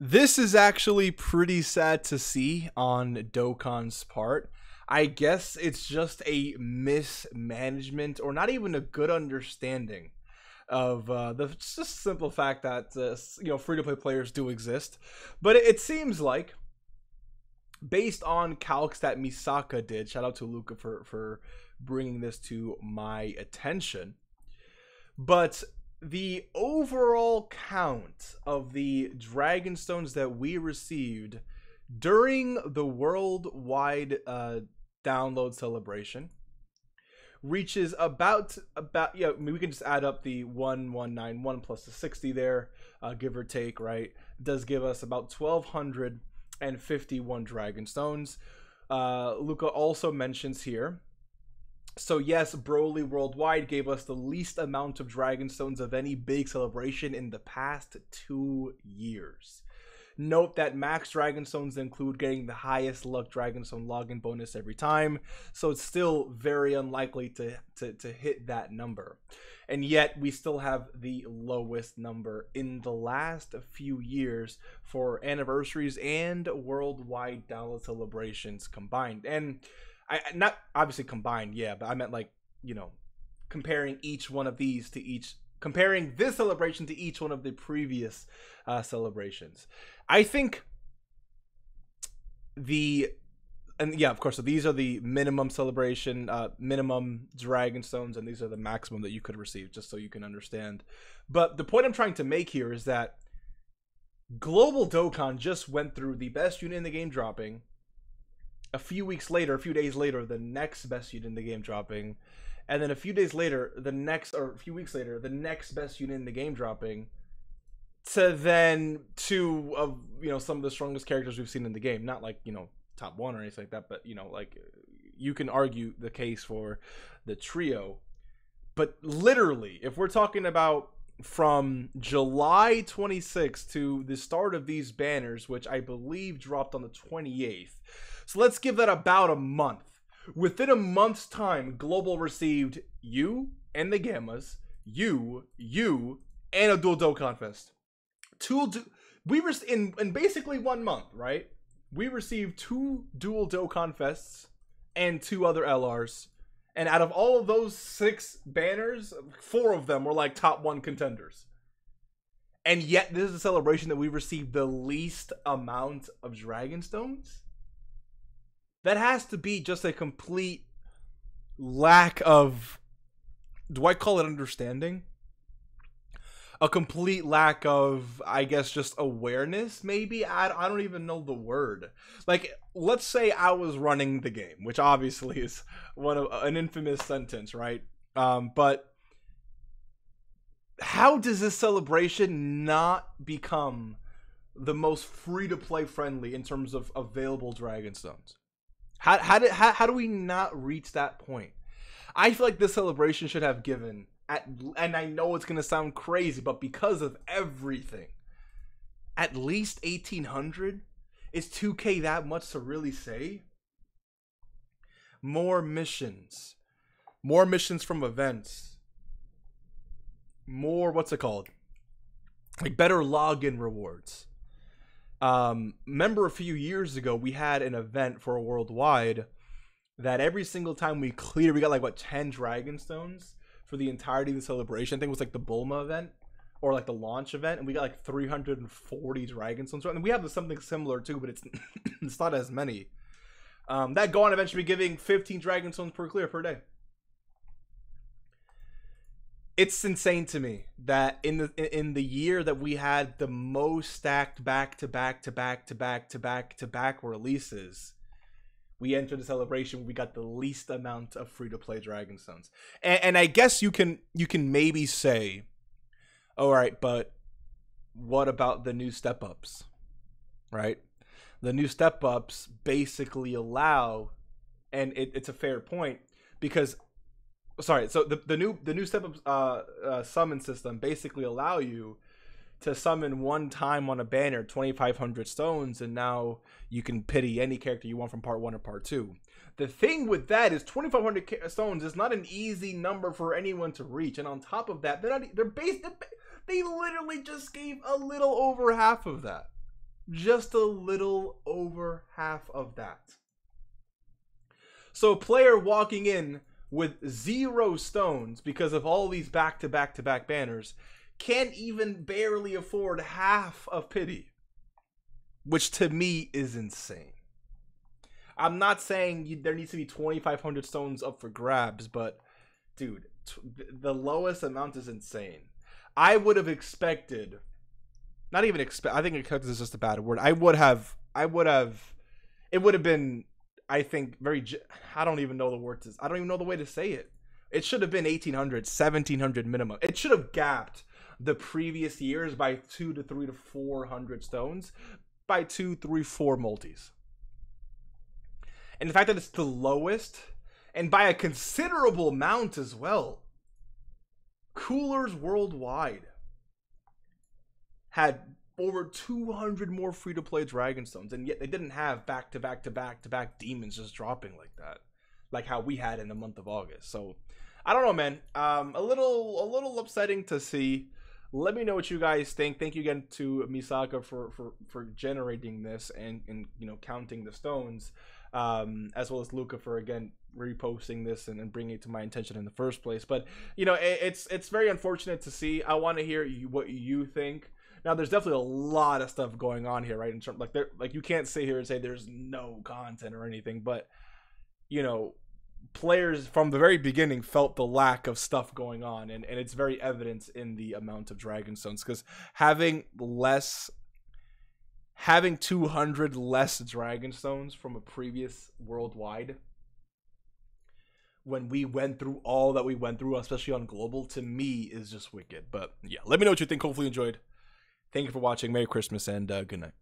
This is actually pretty sad to see on Dokkan's part. I guess it's just a mismanagement or not even a good understanding of the just simple fact that free-to-play players do exist. But it seems like, based on calcs that Misaka did, shout out to Luca for bringing this to my attention, but the overall count of the Dragon Stones that we received during the worldwide download celebration reaches about we can just add up the 1191 plus the 60 there, give or take, right? It does give us about 1251 Dragon Stones. Luca also mentions here, so yes, Broly Worldwide gave us the least amount of Dragon Stones of any big celebration in the past 2 years. Note that max Dragon Stones include getting the highest luck Dragon Stone login bonus every time, so it's still very unlikely to hit that number. And yet we still have the lowest number in the last few years for anniversaries and worldwide download celebrations combined. And not obviously combined, yeah, but I meant like, comparing each one of these to comparing this celebration to each one of the previous celebrations. I think of course, so these are the minimum celebration, minimum Dragon Stones, and these are the maximum that you could receive, just so you can understand. But the point I'm trying to make here is that Global Dokkan just went through the best unit in the game dropping. A few days later, the next best unit in the game dropping, and then a few weeks later, the next best unit in the game dropping, to then two of some of the strongest characters we've seen in the game. Not like top one or anything like that, but like you can argue the case for the trio. But literally, if we're talking about from July 26th to the start of these banners, which I believe dropped on the 28th. So let's give that about a month. Within a month's time, Global received you and the Gammas, you, and a dual Dokkan Fest. In basically 1 month, right? We received 2 dual Dokkan Fests and 2 other LRs. And out of all of those 6 banners, 4 of them were like top 1 contenders. And yet this is a celebration that we received the least amount of Dragon Stones? That has to be just a complete lack of, do I call it understanding? A complete lack of, I guess, just awareness, maybe? I don't even know the word. Like, let's say I was running the game, which obviously is an infamous sentence, right? But how does this celebration not become the most free-to-play friendly in terms of available Dragon Stones? How do we not reach that point? I feel like this celebration should have given, and I know it's gonna sound crazy, but because of everything, at least 1,800. Is 2K that much to really say? More missions from events, more, what's it called, like better login rewards. Remember a few years ago we had an event for a worldwide that every single time we cleared, we got like 10 Dragon Stones for the entirety of the celebration. I think it was like the Bulma event or like the launch event, and we got like 340 Dragon Stones. And we have something similar too, but it's it's not as many. That Gohan event should be giving 15 Dragon Stones per clear per day. It's insane to me that in the year that we had the most stacked back to back releases, we entered the celebration. We got the least amount of free to play Dragon Stones, and I guess you can maybe say, all right, but what about the new step ups, right? The new step ups basically allow, and it's a fair point because. Sorry, so the new step up summon system basically allow you to summon one time on a banner 2,500 stones, and now you can pity any character you want from part 1 or part 2. The thing with that is 2,500 stones is not an easy number for anyone to reach, and on top of that, they literally just gave a little over half of that. Just a little over half of that. So a player walking in with 0 stones because of all these back-to-back-to-back banners can't even barely afford half of pity, which to me is insane. I'm not saying there needs to be 2,500 stones up for grabs, but dude, the lowest amount is insane. I would have expected, not even expect, I think expected is just a bad word. It would have been, I think, I don't even know the word. I don't even know the way to say it. It should have been 1,800, 1,700 minimum. It should have gapped the previous years by 200 to 300 to 400 stones by 2, 3, 4 multis. And the fact that it's the lowest, and by a considerable amount as well. Coolers worldwide had over 200 more free-to-play Dragonstones, and yet they didn't have back-to-back-to-back-to-back demons just dropping like that, like how we had in the month of August. So, I don't know, man. A little upsetting to see. Let me know what you guys think. Thank you again to Misaka for generating this and you know, counting the stones, as well as Luca for again reposting this and bringing it to my attention in the first place. But you know, it's very unfortunate to see. I want to hear what you think. Now, there's definitely a lot of stuff going on here, right? In terms, like you can't sit here and say there's no content or anything, but you know, players from the very beginning felt the lack of stuff going on, and it's very evident in the amount of Dragonstones, because having 200 less Dragonstones from a previous worldwide, when we went through all that we went through, especially on global, to me is just wicked. But yeah, let me know what you think. Hopefully you enjoyed. Thank you for watching. Merry Christmas and good night.